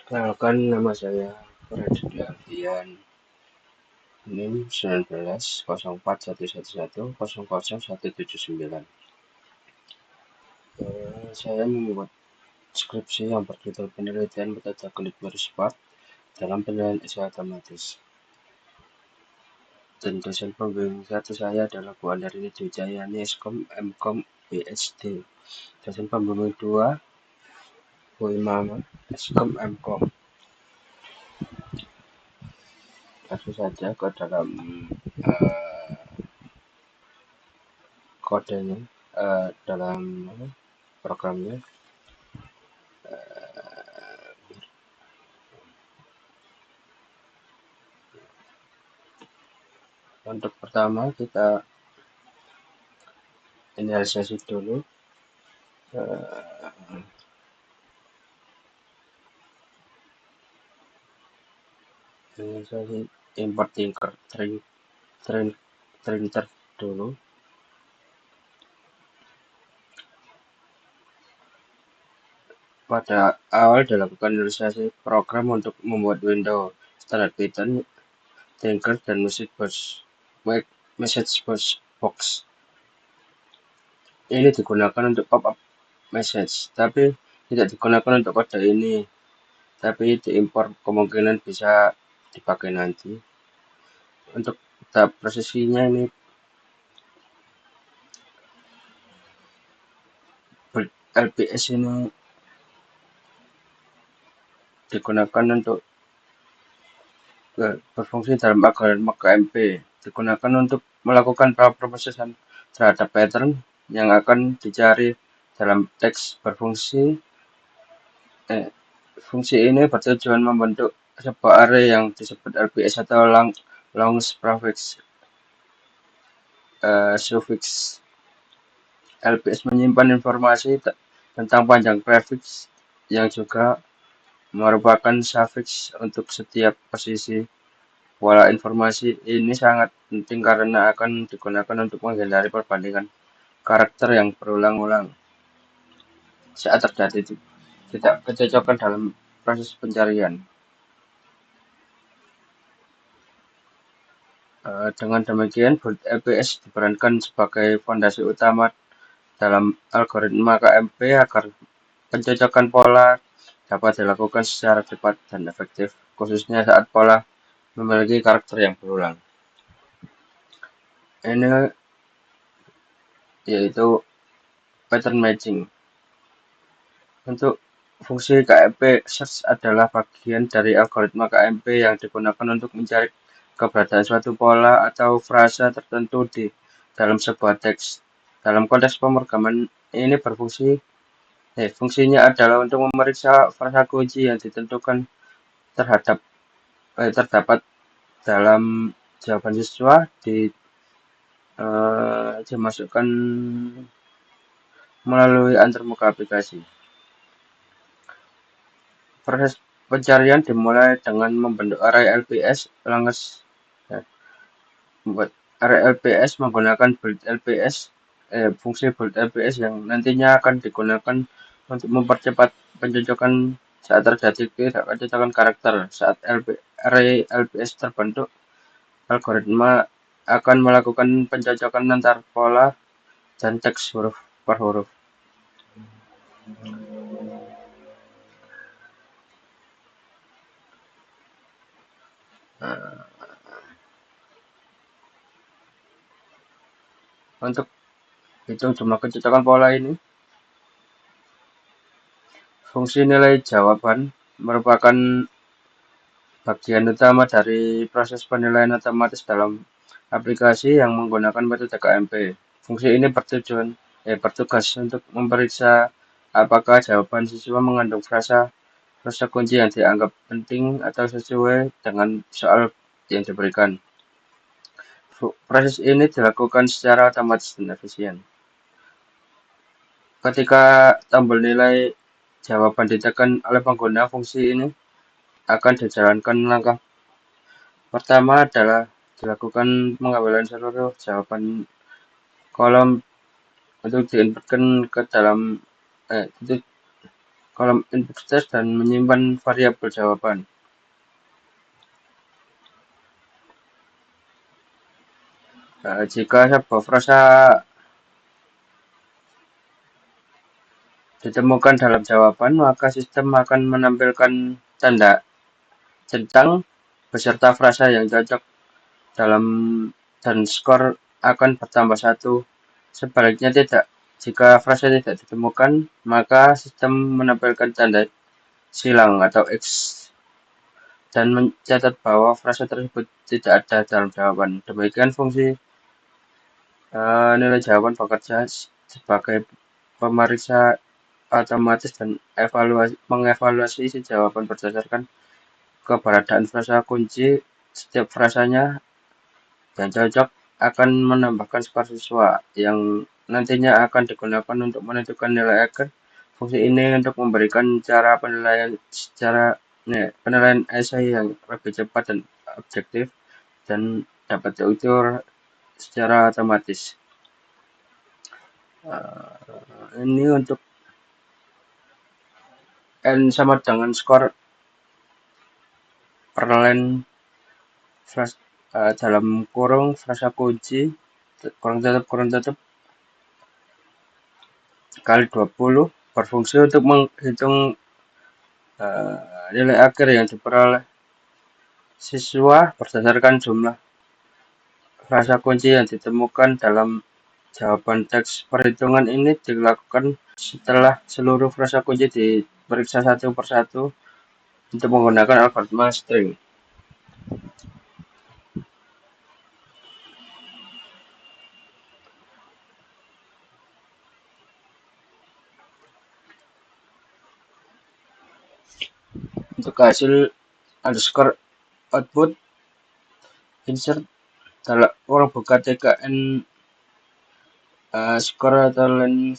Kenalkan nama saya Raditya Alfian, NIM 190411100179. Saya membuat skripsi yang berjudul penelitian metode algoritma Spark dalam penilaian esai otomatis. Dan dosen pembimbing satu saya adalah Bu Andarini Dwijayani, Skom, Mkom, PhD. Dosen pembimbing 2 Bu Imam, Skom, Mkom. Langsung saja ke dalam uh, kodenya, dalam programnya. Untuk pertama kita inisialisasi dulu, inisialisasi import printer dulu. Pada awal dilakukan inisialisasi program untuk membuat window standar Python, Tinker, dan message box. Ini digunakan untuk pop-up message, tapi tidak digunakan untuk kode ini, tapi diimpor kemungkinan bisa dipakai nanti. Untuk tahap prosesinya ini LPS ini digunakan untuk berfungsi dalam algoritma KMP, digunakan untuk melakukan pemrosesan terhadap pattern yang akan dicari dalam teks berfungsi. Fungsi ini bertujuan membentuk sebuah array yang disebut LPS atau long suffix. LPS menyimpan informasi tentang panjang prefix yang juga merupakan suffix untuk setiap posisi. Pola informasi ini sangat penting karena akan digunakan untuk menghindari perbandingan karakter yang berulang-ulang saat terjadi tidak kecocokan dalam proses pencarian. Dengan demikian, build LPS diperankan sebagai fondasi utama dalam algoritma KMP agar pencocokan pola dapat dilakukan secara cepat dan efektif, khususnya saat pola memiliki karakter yang berulang. Ini yaitu pattern matching. Untuk fungsi KMP search adalah bagian dari algoritma KMP yang digunakan untuk mencari keberadaan suatu pola atau frasa tertentu di dalam sebuah teks. Dalam konteks pemrograman ini fungsinya adalah untuk memeriksa frasa kunci yang ditentukan terdapat dalam jawaban siswa dimasukkan melalui antarmuka aplikasi. Proses pencarian dimulai dengan membentuk array LPS. Membuat array LPS menggunakan build LPS, fungsi build LPS yang nantinya akan digunakan untuk mempercepat pencocokan saat terjadi ketidakcocokan karakter. Saat array LPS terbentuk, algoritma akan melakukan pencocokan antar pola dan teks huruf per huruf. Untuk hitung jumlah kecocokan pola ini, fungsi nilai jawaban merupakan bagian utama dari proses penilaian otomatis dalam aplikasi yang menggunakan metode KMP. Fungsi ini bertugas untuk memeriksa apakah jawaban siswa mengandung frasa kunci yang dianggap penting atau sesuai dengan soal yang diberikan. Proses ini dilakukan secara otomatis dan efisien. Ketika tombol nilai jawaban ditekan oleh pengguna, fungsi ini akan dijalankan. Langkah pertama adalah dilakukan pengambilan seluruh jawaban kolom untuk diinputkan ke dalam kolom input teks dan menyimpan variabel jawaban. Jika sebuah frasa ditemukan dalam jawaban, maka sistem akan menampilkan tanda centang beserta frasa yang cocok dalam dan skor akan bertambah satu. Sebaliknya tidak. Jika frasa tidak ditemukan, maka sistem menampilkan tanda silang atau X dan mencatat bahwa frasa tersebut tidak ada dalam jawaban. Demikian fungsi nilai jawaban bekerja sebagai pemeriksa otomatis dan mengevaluasi isi jawaban berdasarkan keberadaan frasa kunci. Setiap frasanya yang cocok akan menambahkan skor siswa yang nantinya akan digunakan untuk menentukan nilai akhir. Fungsi ini untuk memberikan cara penilaian esai yang lebih cepat dan objektif dan dapat diukur secara otomatis. Ini untuk n sama dengan skor perlen dalam kurung frasa kunci kurung tutup kali 20 berfungsi untuk menghitung nilai akhir yang diperoleh siswa berdasarkan jumlah frasa kunci yang ditemukan dalam jawaban teks. Perhitungan ini dilakukan setelah seluruh frasa kunci diperiksa satu persatu untuk menggunakan algoritma string. Untuk hasil underscore output insert dalam ruang buka tkn skor atau line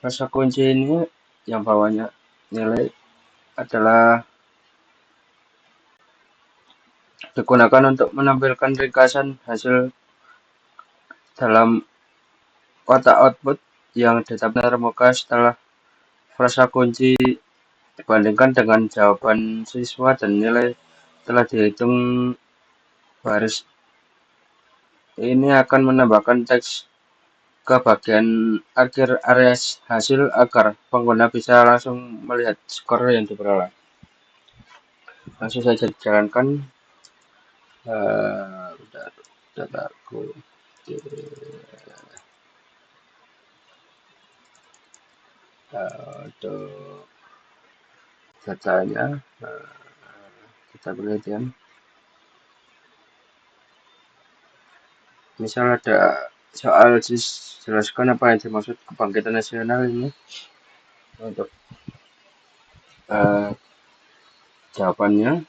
frasa kunci ini yang bawahnya nilai adalah digunakan untuk menampilkan ringkasan hasil dalam kotak output yang ditampilkan terbuka setelah frasa kunci dibandingkan dengan jawaban siswa dan nilai telah dihitung. Baris ini akan menambahkan teks ke bagian akhir area hasil agar pengguna bisa langsung melihat skor yang diperoleh. Langsung saja dijalankan. Bentar, untuk datanya kita perhatikan. Misal ada soal jelaskan apa yang dimaksud kebangkitan nasional ini. Untuk jawabannya,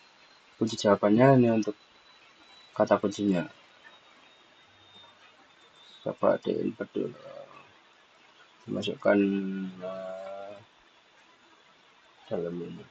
kunci jawabannya ini untuk kata kuncinya. Coba di-input dulu. Dimasukkan dalam ini.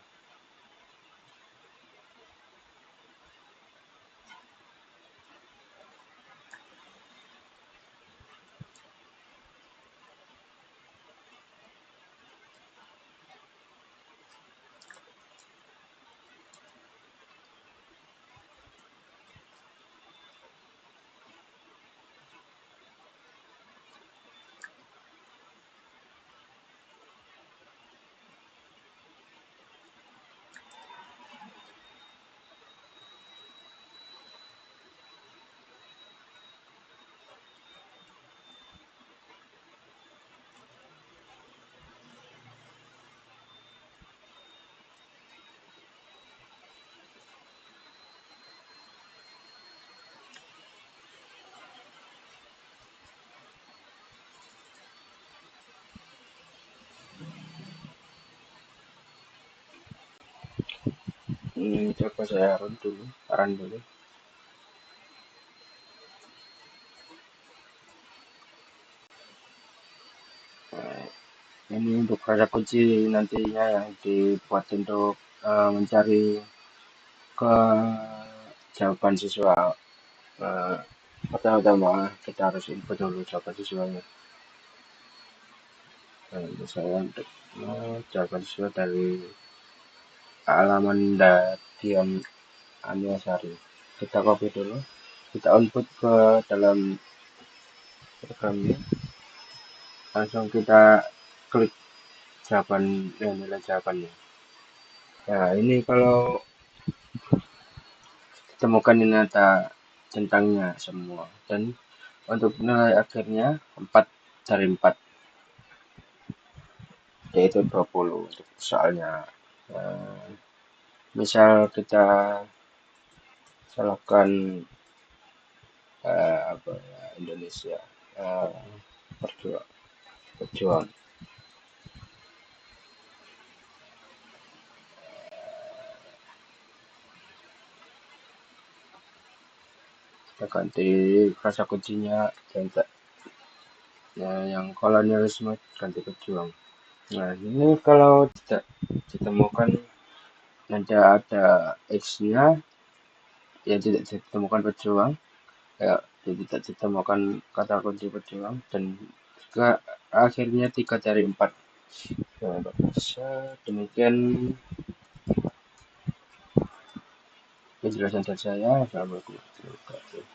Ini coba saya run dulu. Ini untuk kata kunci nantinya yang dibuat untuk mencari ke jawaban siswa. Pertama-tama kita harus input dulu jawaban siswanya. Misalnya untuk jawaban sesuai dari halaman Dadian Aniasari. Kita copy dulu, kita input ke dalam programnya, langsung kita klik nilai jawabannya. Nah, ini kalau ditemukan ini ada centangnya semua, dan untuk nilai akhirnya 4 dari 4, yaitu 20 untuk soalnya. Nah, misal kita salahkan apa ya, Indonesia berjuang, berjuang. Kita ganti kata kuncinya yang kolonialisme ganti berjuang. Nah, ini kalau tidak ditemukan nanti ada X-nya, ya tidak ditemukan berjuang, ya tidak ditemukan kata kunci berjuang, dan juga akhirnya 3 dari 4. Nah, demikian penjelasan dari saya. Assalamualaikum warahmatullahi wabarakatuh.